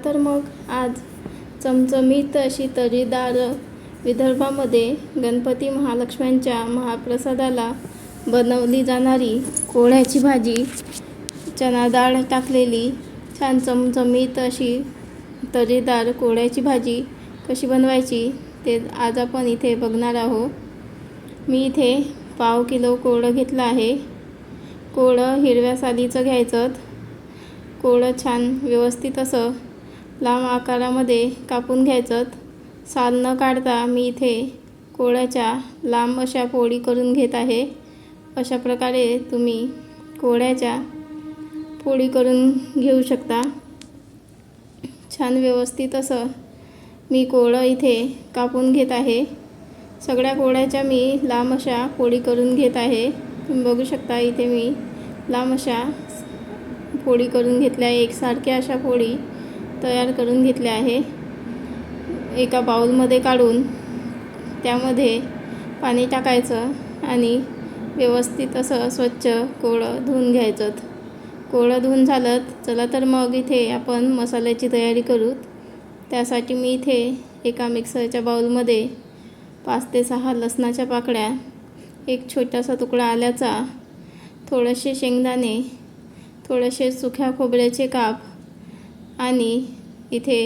तर मग आज चमचमीत अशी तर्रीदार विदर्भामध्ये गणपती महालक्ष्म्यांच्या महाप्रसादाला बनवली जाणारी कोहळ्याची भाजी, चणा डाळ टाकलेली छान चमचमीत अशी तर्रीदार कोहळ्याची भाजी कशी बनवायची ते आज आपण इथे बघणार आहोत. मी इथे पाव किलो कोहळं घेतलं आहे. कोहळं हिरव्या सालीचं घ्यायचं. कोहळं छान व्यवस्थित असं लांब आकारामध्ये कापून घ्यायचं. साल न काढता मी इथे कोहळ्याच्या लांब अशा पोळी करून घेत आहे. अशा प्रकारे तुम्ही कोहळ्याच्या पोळी करून घेऊ शकता. छान व्यवस्थित असं मी कोहळं इथे कापून घेत आहे. सगळ्या कोहळ्याच्या मी लांब अशा पोळी करून घेत आहे. तुम्ही बघू शकता इथे मी लांब अशा पोळी करून घेतल्या आहे. एकसारख्या अशा पोळी तयार करून घेतल्या आहे. एका बाउलमध्ये काढून त्यामध्ये पाणी टाकायचं आणि व्यवस्थित असं स्वच्छ कोहळं धुवून घ्यायचं. कोहळं धुवून झालं. चला तर मग इथे आपण मसाल्याची तयारी करू. त्यासाठी मी इथे एका मिक्सरच्या बाउलमध्ये 5 ते 6 लसणाच्या पाकळ्या, एक छोटासा तुकडा आल्याचा, थोडेसे शेंगदाणे, थोडेसे सुक्या खोबऱ्याचे काप आणि इथे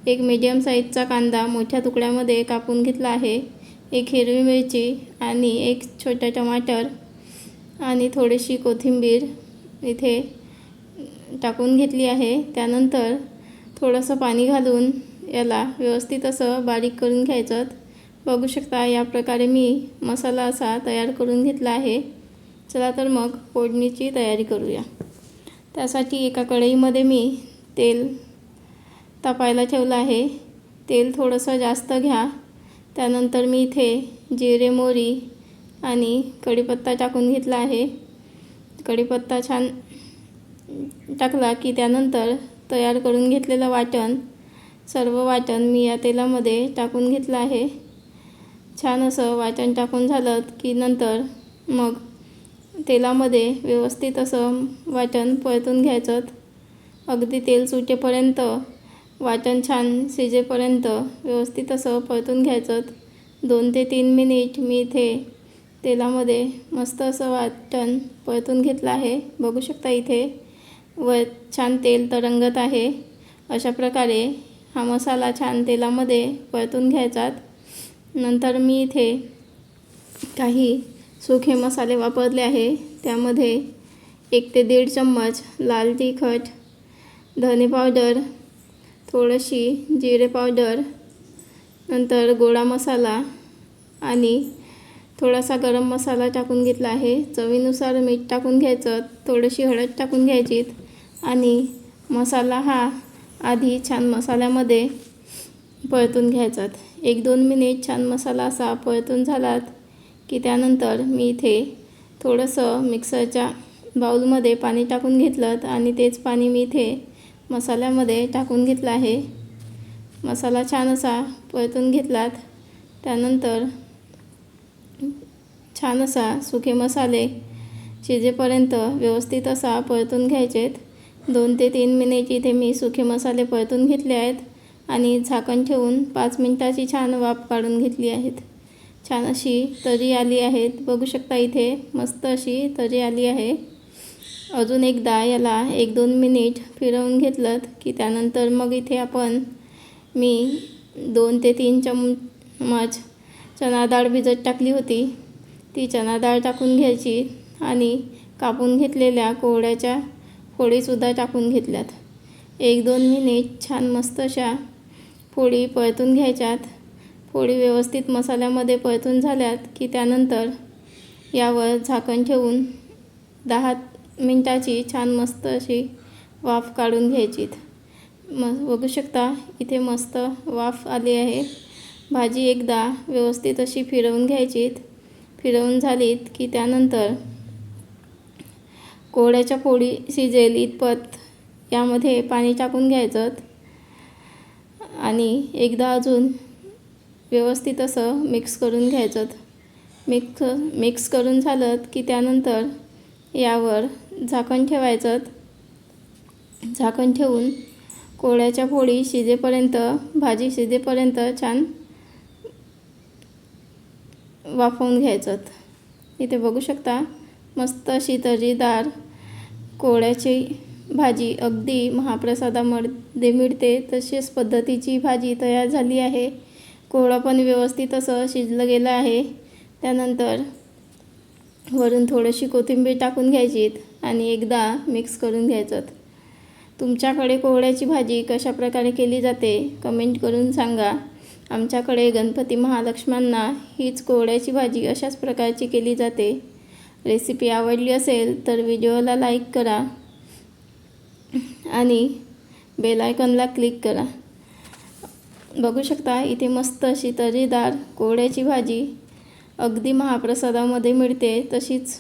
एक मीडियम साईजचा कांदा मोठ्या तुकड्यामध्ये कापून घेतला आहे. एक हिरवी मिरची आणि एक छोटा टमाटर आणि थोडीशी कोथिंबीर इथे टाकून घेतली आहे. त्यानंतर थोडंसं पाणी घालून याला व्यवस्थित असं बारीक करून घ्यायचं. बघू शकता या प्रकारे मी मसाला असा तयार करून घेतला आहे. चला तर मग फोडणीची तयारी करूया. त्यासाठी एका कढईमध्ये मी तेल तापायला ठेवलं आहे. तेल थोडंसं जास्त घ्या. त्यानंतर मी इथे जिरे, मोहरी आणि कढीपत्ता टाकून घेतला आहे. कढीपत्ता छान टाकला की त्यानंतर तयार करून घेतलेलं वाटण, सर्व वाटण मी या तेलामध्ये टाकून घेतलं आहे. छान असं वाटण टाकून झालं की नंतर मग तेलामध्ये व्यवस्थित असं वाटण परतून घ्यायचं. अगदी तेल सुटेपर्यंत, वाटण छान शिजेपर्यंत व्यवस्थित असं परतून घ्यायचं. 2 ते 3 मिनिट मी इथे तेलामध्ये मस्त असं वाटण परतून घेतलं आहे. बघू शकता इथे छान तेल तरंगत आहे. अशा प्रकारे हा मसाला छान तेलामध्ये परतून घ्यायचा. नंतर मी इथे काही सुखे मसाले वापरले आहे. त्यामध्ये 1 ते 1.5 चम्मच लाल तिखट, धने पावडर, थोडीशी जिरे पावडर, नंतर गोडा मसाला आणि थोडासा गरम मसाला टाकून घेतला आहे. चवीनुसार मीठ टाकून घ्यायचं. थोडीशी हळद टाकून घ्यायची आणि मसाला हा आधी छान मसाल्यामध्ये परतून घ्यायचा. 1-2 मिनिट छान मसाला असा परतून झाला की त्यानंतर मी इथे थोडंसं मिक्सरच्या बाउलमध्ये पाणी टाकून घेतलं आणि तेच पाणी मी इथे मसाल्यामध्ये टाकून घेतलं आहे. मसाला छान असा परतून घेतलात. त्यानंतर छान असा सुके मसाले शिजेपर्यंत व्यवस्थित असा परतून घ्यायचे. 2 ते 3 मिनिट इथे मी सुके मसाले परतून घेतले आहेत आणि झाकण ठेवून 5 मिनिटाची छान वाफ काढून घेतली आहेत. छान अशी तर्री आली आहेत. बघू शकता इथे मस्त अशी तर्री आली आहे. अजून एकदा याला 1-2 मिनिट फिरवून घेतलं की त्यानंतर मग इथे मी 2 ते 3 चम्मच चणा डाळ भिजत टाकली होती. ती चणा डाळ टाकून घ्यायची आणि कापून घेतलेल्या कोहळ्याच्या फोडीसुद्धा टाकून घेतल्यात. 1-2 मिनिट छान मस्त अशा फोडी परतून घ्यायच्यात. फोडी व्यवस्थित मसाल्यामध्ये परतून झाल्यात की त्यानंतर यावर झाकण ठेवून 10 मिनिटाची छान मस्त अशी वाफ काढून घ्यायची. बघू शकता इथे मस्त वाफ आली आहे. भाजी एकदा व्यवस्थित अशी फिरवून घ्यायची. फिरवून झालीत की त्यानंतर कोहळ्याच्या फोडी शिजेल इतपत यामध्ये पाणी टाकून घ्यायचं आणि एकदा अजून व्यवस्थित असं मिक्स करून घ्यायचं. मिक्स करून झालं की त्यानंतर यावर झाकण ठेवायचं. झाकण ठेवून कोहळ्याच्या फोडी शिजेपर्यंत, भाजी शिजेपर्यंत छान वाफवून घ्यायचं. इथे बघू शकता मस्त अशी तर्रीदार कोहळ्याची भाजी अगदी महाप्रसादामध्ये मिळते तशीच पद्धतीची भाजी तयार झाली आहे. कोहळं पण व्यवस्थित असं शिजलं गेलं आहे. त्यानंतर वरून थोडीशी कोथिंबीर टाकून घ्यायची आणि एकदा मिक्स करून घ्यायचं. तुमच्याकडे कोहळ्याची भाजी कशा प्रकारे केली जाते कमेंट करून सांगा. आमच्याकडे गणपती महालक्ष्म्यांना हीच कोहळ्याची भाजी अशाच प्रकारची केली जाते. रेसिपी आवडली असेल तर व्हिडिओला लाईक करा आणि बेल आयकॉनला क्लिक करा. बघू शकता इथे मस्त अशी तर्रीदार कोहळ्याची भाजी अगदी महाप्रसादामध्ये मिळते तशीच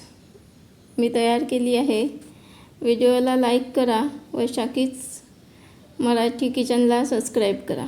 मी तयार केली आहे. व्हिडिओला लाईक करा व शाकीच मराठी किचनला सबस्क्राईब करा.